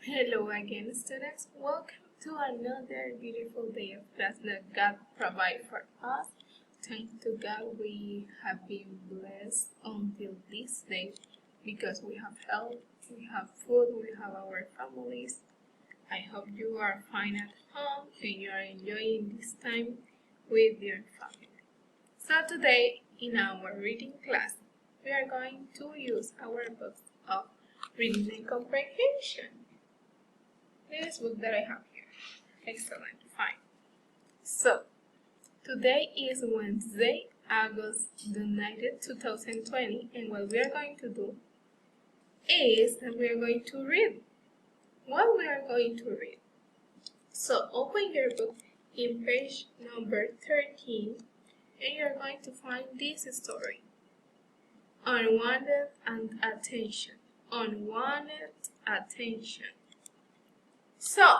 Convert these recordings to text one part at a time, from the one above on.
Hello again, students. Welcome to another beautiful day of class that God provided for us. Thanks to God, we have been blessed until this day because we have health, we have food, we have our families. I hope you are fine at home and you are enjoying this time with your family. So today, in our reading class, we are going to use our book of reading and comprehension. This book that I have here. Excellent, fine. So, today is Wednesday, August the 9th, 2020, and what we are going to do is that we are going to read. What we are going to read. So, open your book in page number 13, and you are going to find this story. Unwanted and attention. Unwanted attention. So,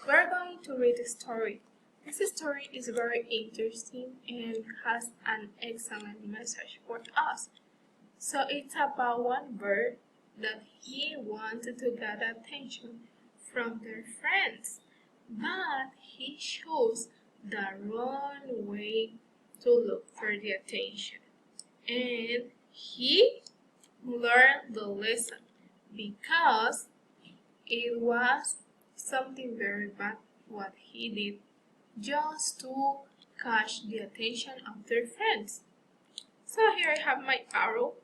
we're going to read the story. This story is very interesting and has an excellent message for us. So, it's about one bird that he wanted to get attention from their friends, but he chose the wrong way to look for the attention. And he learned the lesson because it was something very bad what he did just to catch the attention of their friends. So here I have my arrow.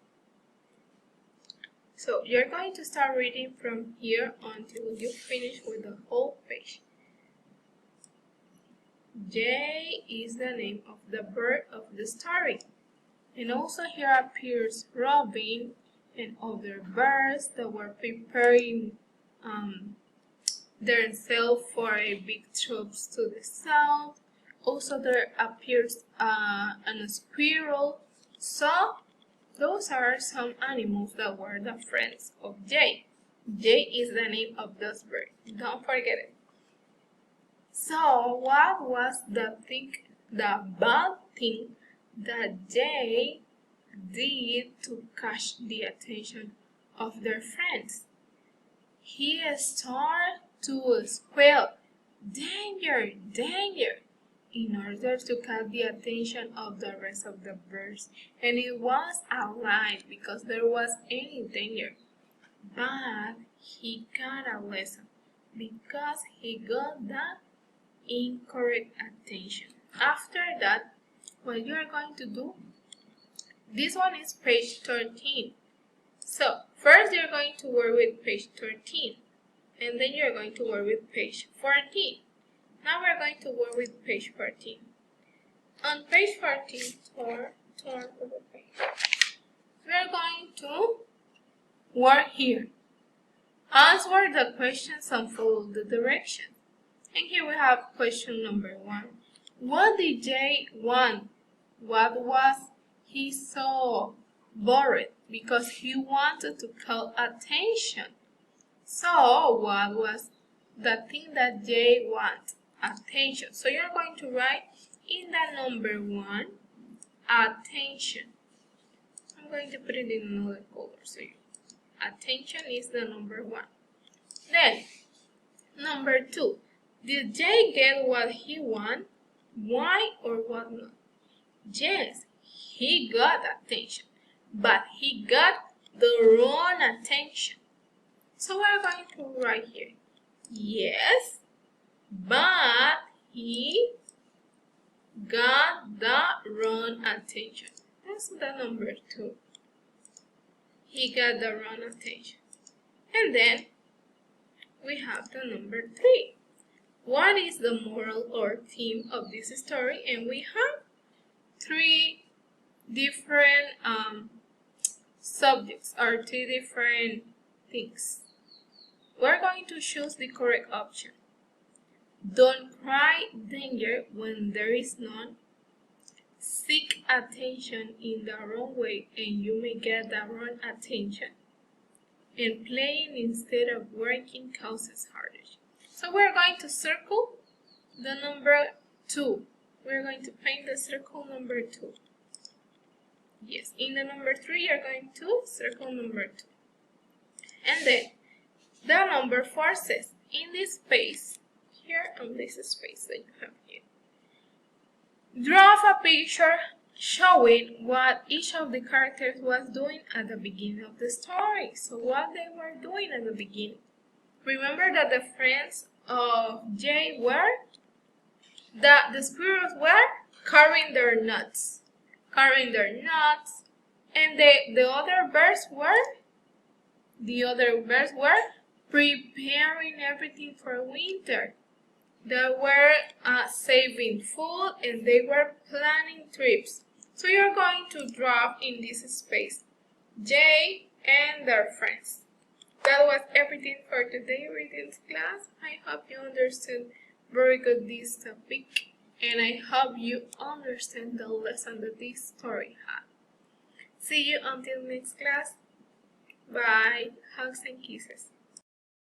So you're going to start reading from here until you finish with the whole page. Jay is the name of the bird of the story. And also here appears Robin and other birds that were preparing themselves for a big trip to the south. Also there appears a squirrel. So those are some animals that were the friends of Jay. Jay is the name of this bird. Don't forget it. So what was the bad thing that Jay did to catch the attention of their friends? He started to squeal, "Danger! Danger!" in order to catch the attention of the rest of the birds. And it was a lie because there was any danger. But he got a lesson because he got the incorrect attention. After that, what you are going to do, this one is page 13. So, first you're going to work with page 13, and then you're going to work with page 14. Now we're going to work with page 14. On page 14, turn to the page. We're going to work here. Answer the questions and follow the directions. And here we have question number 1. What did Jay want? What was he so worried? Because he wanted to call attention. So what was the thing that Jay wanted? Attention. So you're going to write in the number 1, attention. I'm going to put it in another color so attention is the number 1. Then number 2. Did Jay get what he wanted? Why or what not? Yes, he got attention, but he got the wrong attention. So we're going to write here, yes, but he got the wrong attention. That's the number 2. He got the wrong attention. And then we have the number 3. What is the moral or theme of this story? And we have 3 different subjects or 3 different things. We're going to choose the correct option. Don't cry danger when there is none. Seek attention in the wrong way and you may get the wrong attention. And playing instead of working causes heartache. So we're going to circle the number 2. We're going to paint the circle number 2. Yes, in the number 3 you're going to circle number 2. And then The number 4 says, in this space, here on this space that you have here, draw a picture showing what each of the characters was doing at the beginning of the story. So what they were doing at the beginning. Remember that the friends of Jay were, the squirrels were carrying their nuts. And the other birds were preparing everything for winter. They were saving food and they were planning trips. So you're going to drop in this space Jay and their friends. That was everything for today readings class. I hope you understood very good this topic, and I hope you understand the lesson that this story had. See you until next class. Bye. Hugs and kisses.